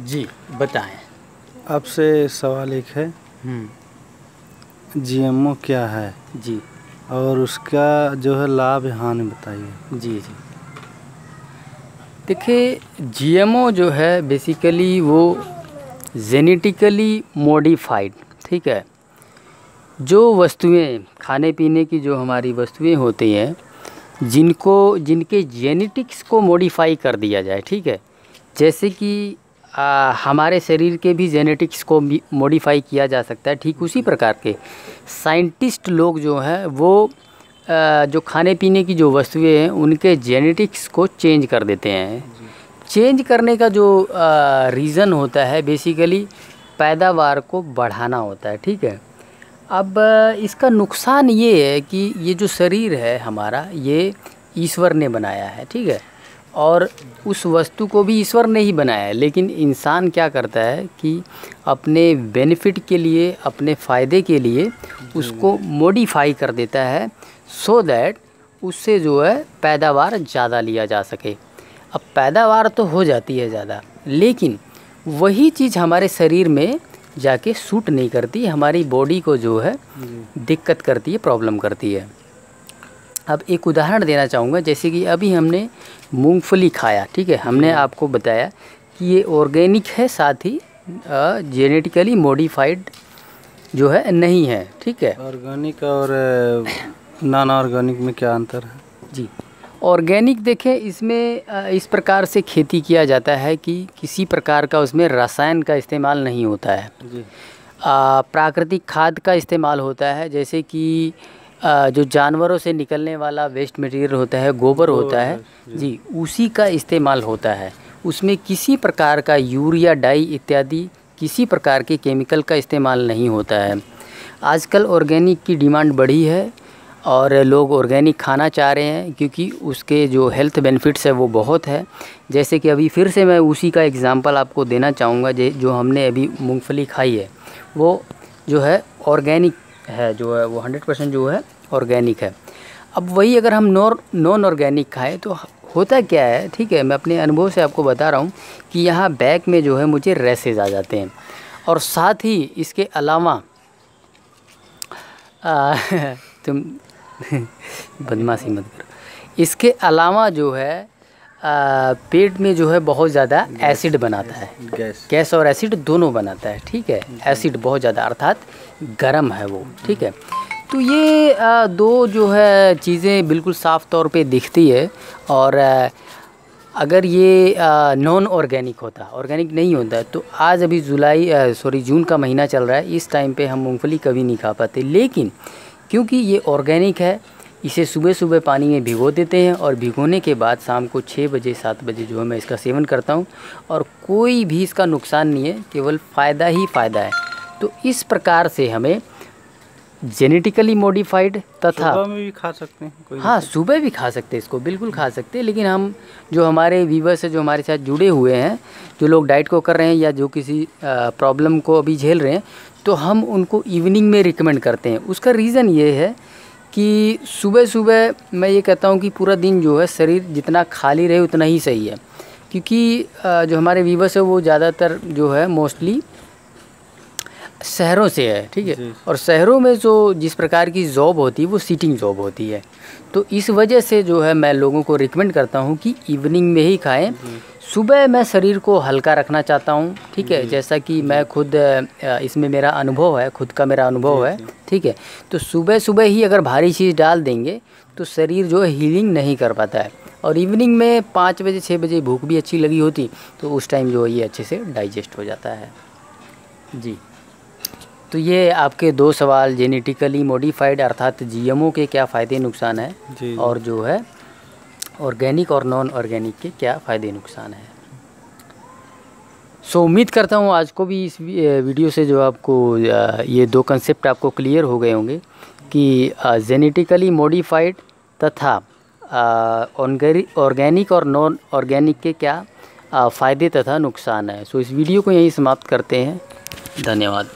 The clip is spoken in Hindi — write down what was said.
जी बताएं। आपसे सवाल एक है, जीएमओ क्या है जी और उसका जो है लाभ हानि बताइए। जी जी देखिए, जीएमओ जो है बेसिकली वो जेनेटिकली मॉडिफाइड, ठीक है, जो वस्तुएं खाने पीने की जो हमारी वस्तुएं होती हैं जिनके जेनेटिक्स को मॉडिफाई कर दिया जाए, ठीक है, जैसे कि हमारे शरीर के भी जेनेटिक्स को मॉडिफाई किया जा सकता है, ठीक उसी प्रकार के साइंटिस्ट लोग जो हैं वो जो खाने पीने की जो वस्तुएं हैं उनके जेनेटिक्स को चेंज कर देते हैं। चेंज करने का जो रीज़न होता है बेसिकली पैदावार को बढ़ाना होता है, ठीक है। अब इसका नुकसान ये है कि ये जो शरीर है हमारा, ये ईश्वर ने बनाया है, ठीक है, और उस वस्तु को भी ईश्वर ने ही बनाया है, लेकिन इंसान क्या करता है कि अपने बेनिफिट के लिए, अपने फ़ायदे के लिए उसको मॉडिफाई कर देता है सो दैट उससे जो है पैदावार ज़्यादा लिया जा सके। अब पैदावार तो हो जाती है ज़्यादा, लेकिन वही चीज़ हमारे शरीर में जाके सूट नहीं करती, हमारी बॉडी को जो है दिक्कत करती है, प्रॉब्लम करती है। अब एक उदाहरण देना चाहूँगा, जैसे कि अभी हमने मूंगफली खाया, ठीक है, हमने आपको बताया कि ये ऑर्गेनिक है, साथ ही जेनेटिकली मॉडिफाइड जो है नहीं है, ठीक है। ऑर्गेनिक और नॉन ऑर्गेनिक में क्या अंतर है? जी, ऑर्गेनिक देखें, इसमें इस प्रकार से खेती किया जाता है कि किसी प्रकार का उसमें रसायन का इस्तेमाल नहीं होता है जी। प्राकृतिक खाद का इस्तेमाल होता है, जैसे कि जो जानवरों से निकलने वाला वेस्ट मटेरियल होता है, गोबर होता है जी, उसी का इस्तेमाल होता है। उसमें किसी प्रकार का यूरिया, डाई इत्यादि किसी प्रकार के केमिकल का इस्तेमाल नहीं होता है। आजकल ऑर्गेनिक की डिमांड बढ़ी है और लोग ऑर्गेनिक खाना चाह रहे हैं क्योंकि उसके जो हेल्थ बेनिफिट्स है वो बहुत है। जैसे कि अभी फिर से मैं उसी का एग्जांपल आपको देना चाहूँगा, जो हमने अभी मूंगफली खाई है वो जो है ऑर्गेनिक है, जो है वो 100% जो है ऑर्गेनिक है। अब वही अगर हम नॉन ऑर्गेनिक खाएं तो होता क्या है, ठीक है, मैं अपने अनुभव से आपको बता रहा हूँ कि यहाँ बैक में जो है मुझे रैसेज आ जाते हैं, और साथ ही इसके अलावा तुम बदमाशी मत करो, इसके अलावा जो है पेट में जो है बहुत ज़्यादा एसिड बनाता है, गैस और एसिड दोनों बनाता है, ठीक है। एसिड बहुत ज़्यादा अर्थात गरम है वो, ठीक है। तो ये दो जो है चीज़ें बिल्कुल साफ़ तौर पे दिखती है। और अगर ये नॉन ऑर्गेनिक होता, ऑर्गेनिक नहीं होता, तो आज अभी जून का महीना चल रहा है, इस टाइम पे हम मूंगफली कभी नहीं खा पाते। लेकिन क्योंकि ये ऑर्गेनिक है, इसे सुबह सुबह पानी में भिगो देते हैं और भिगोने के बाद शाम को 6 बजे 7 बजे जो है मैं इसका सेवन करता हूँ, और कोई भी इसका नुकसान नहीं है, केवल फ़ायदा ही फ़ायदा है। तो इस प्रकार से हमें जेनेटिकली मॉडिफाइड तथा सुबह में भी खा सकते हैं कोई? हाँ, सुबह भी खा सकते हैं, इसको बिल्कुल खा सकते हैं। लेकिन हम जो हमारे व्यूवर्स है, जो हमारे साथ जुड़े हुए हैं, जो लोग डाइट को कर रहे हैं या जो किसी प्रॉब्लम को अभी झेल रहे हैं, तो हम उनको इवनिंग में रिकमेंड करते हैं। उसका रीज़न ये है कि सुबह सुबह मैं ये कहता हूँ कि पूरा दिन जो है शरीर जितना खाली रहे उतना ही सही है, क्योंकि जो हमारे व्यूवर्स है वो ज़्यादातर जो है मोस्टली शहरों से है, ठीक है, और शहरों में जो जिस प्रकार की जॉब होती है वो सीटिंग जॉब होती है। तो इस वजह से जो है मैं लोगों को रिकमेंड करता हूँ कि इवनिंग में ही खाएं। सुबह मैं शरीर को हल्का रखना चाहता हूँ, ठीक है, जैसा कि मैं खुद इसमें मेरा अनुभव है, खुद का मेरा अनुभव है, ठीक है। तो सुबह सुबह ही अगर भारी चीज़ डाल देंगे तो शरीर जो है हीलिंग नहीं कर पाता है, और इवनिंग में 5 बजे 6 बजे भूख भी अच्छी लगी होती तो उस टाइम जो है ये अच्छे से डाइजेस्ट हो जाता है जी। तो ये आपके 2 सवाल, जेनेटिकली मॉडिफाइड अर्थात जीएमओ के क्या फ़ायदे नुकसान है जी। और जो है ऑर्गेनिक और नॉन ऑर्गेनिक के क्या फ़ायदे नुकसान है। सो उम्मीद करता हूँ आज को भी इस वीडियो से जो आपको ये 2 कंसेप्ट आपको क्लियर हो गए होंगे कि जेनेटिकली मॉडिफाइड तथा ऑर्गेनिक और नॉन ऑर्गेनिक के क्या फ़ायदे तथा नुकसान है। सो इस वीडियो को यहीं समाप्त करते हैं। धन्यवाद।